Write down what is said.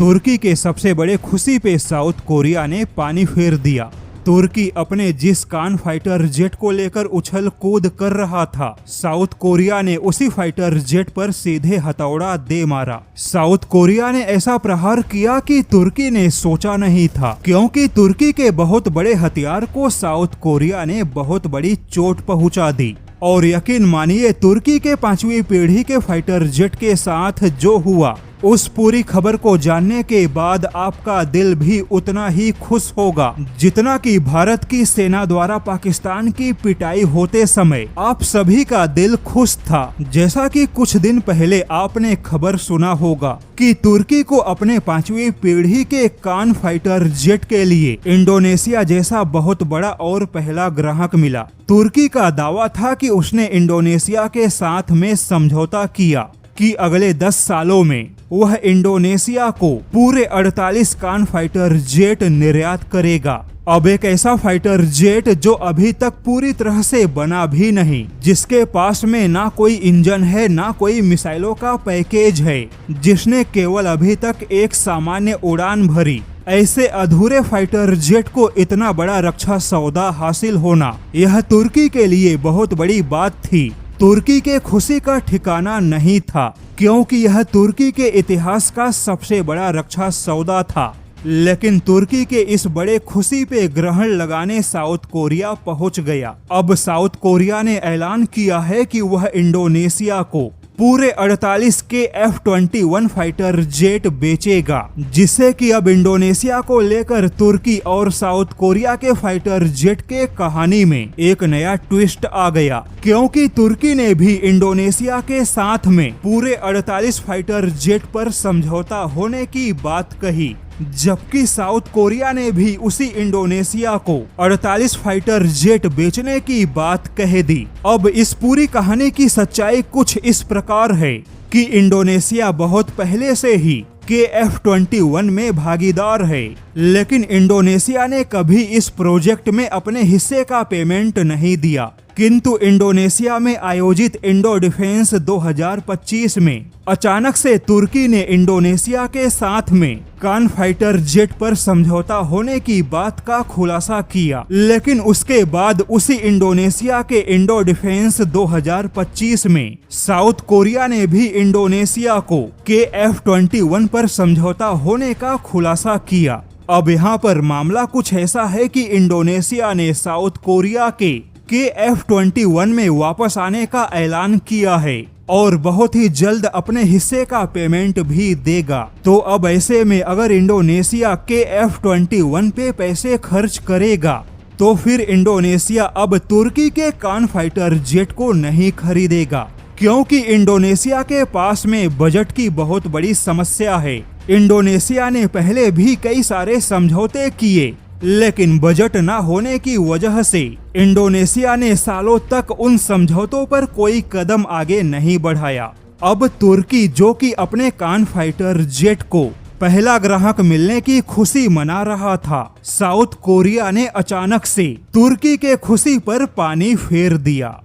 तुर्की के सबसे बड़े खुशी पे साउथ कोरिया ने पानी फेर दिया। तुर्की अपने जिस कान फाइटर जेट को लेकर उछल कूद कर रहा था, साउथ कोरिया ने उसी फाइटर जेट पर सीधे हथौड़ा दे मारा। साउथ कोरिया ने ऐसा प्रहार किया कि तुर्की ने सोचा नहीं था, क्योंकि तुर्की के बहुत बड़े हथियार को साउथ कोरिया ने बहुत बड़ी चोट पहुंचा दी। और यकीन मानिए, तुर्की के 5वीं पीढ़ी के फाइटर जेट के साथ जो हुआ, उस पूरी खबर को जानने के बाद आपका दिल भी उतना ही खुश होगा जितना कि भारत की सेना द्वारा पाकिस्तान की पिटाई होते समय आप सभी का दिल खुश था। जैसा कि कुछ दिन पहले आपने खबर सुना होगा कि तुर्की को अपने 5वीं पीढ़ी के कान फाइटर जेट के लिए इंडोनेशिया जैसा बहुत बड़ा और पहला ग्राहक मिला। तुर्की का दावा था कि उसने इंडोनेशिया के साथ में समझौता किया कि अगले 10 सालों में वह इंडोनेशिया को पूरे 48 कान फाइटर जेट निर्यात करेगा। अब एक ऐसा फाइटर जेट जो अभी तक पूरी तरह से बना भी नहीं, जिसके पास में ना कोई इंजन है, ना कोई मिसाइलों का पैकेज है, जिसने केवल अभी तक एक सामान्य उड़ान भरी, ऐसे अधूरे फाइटर जेट को इतना बड़ा रक्षा सौदा हासिल होना, यह तुर्की के लिए बहुत बड़ी बात थी। तुर्की के खुशी का ठिकाना नहीं था, क्योंकि यह तुर्की के इतिहास का सबसे बड़ा रक्षा सौदा था। लेकिन तुर्की के इस बड़े खुशी पे ग्रहण लगाने साउथ कोरिया पहुंच गया। अब साउथ कोरिया ने ऐलान किया है कि वह इंडोनेशिया को पूरे 48 के F-21 फाइटर जेट बेचेगा, जिससे कि अब इंडोनेशिया को लेकर तुर्की और साउथ कोरिया के फाइटर जेट के कहानी में एक नया ट्विस्ट आ गया, क्योंकि तुर्की ने भी इंडोनेशिया के साथ में पूरे 48 फाइटर जेट पर समझौता होने की बात कही, जबकि साउथ कोरिया ने भी उसी इंडोनेशिया को 48 फाइटर जेट बेचने की बात कह दी। अब इस पूरी कहानी की सच्चाई कुछ इस प्रकार है कि इंडोनेशिया बहुत पहले से ही के F-21 में भागीदार है, लेकिन इंडोनेशिया ने कभी इस प्रोजेक्ट में अपने हिस्से का पेमेंट नहीं दिया। किंतु इंडोनेशिया में आयोजित इंडो डिफेंस 2025 में अचानक से तुर्की ने इंडोनेशिया के साथ में कान फाइटर जेट पर समझौता होने की बात का खुलासा किया। लेकिन उसके बाद उसी इंडोनेशिया के इंडो डिफेंस 2025 में साउथ कोरिया ने भी इंडोनेशिया को के F-21 पर समझौता होने का खुलासा किया। अब यहाँ पर मामला कुछ ऐसा है कि इंडोनेशिया ने साउथ कोरिया के F-21 में वापस आने का ऐलान किया है और बहुत ही जल्द अपने हिस्से का पेमेंट भी देगा। तो अब ऐसे में अगर इंडोनेशिया के F-21 पे पैसे खर्च करेगा, तो फिर इंडोनेशिया अब तुर्की के कान फाइटर जेट को नहीं खरीदेगा, क्योंकि इंडोनेशिया के पास में बजट की बहुत बड़ी समस्या है। इंडोनेशिया ने पहले भी कई सारे समझौते किए, लेकिन बजट न होने की वजह से इंडोनेशिया ने सालों तक उन समझौतों पर कोई कदम आगे नहीं बढ़ाया। अब तुर्की, जो कि अपने कान फाइटर जेट को पहला ग्राहक मिलने की खुशी मना रहा था, साउथ कोरिया ने अचानक से तुर्की के खुशी पर पानी फेर दिया।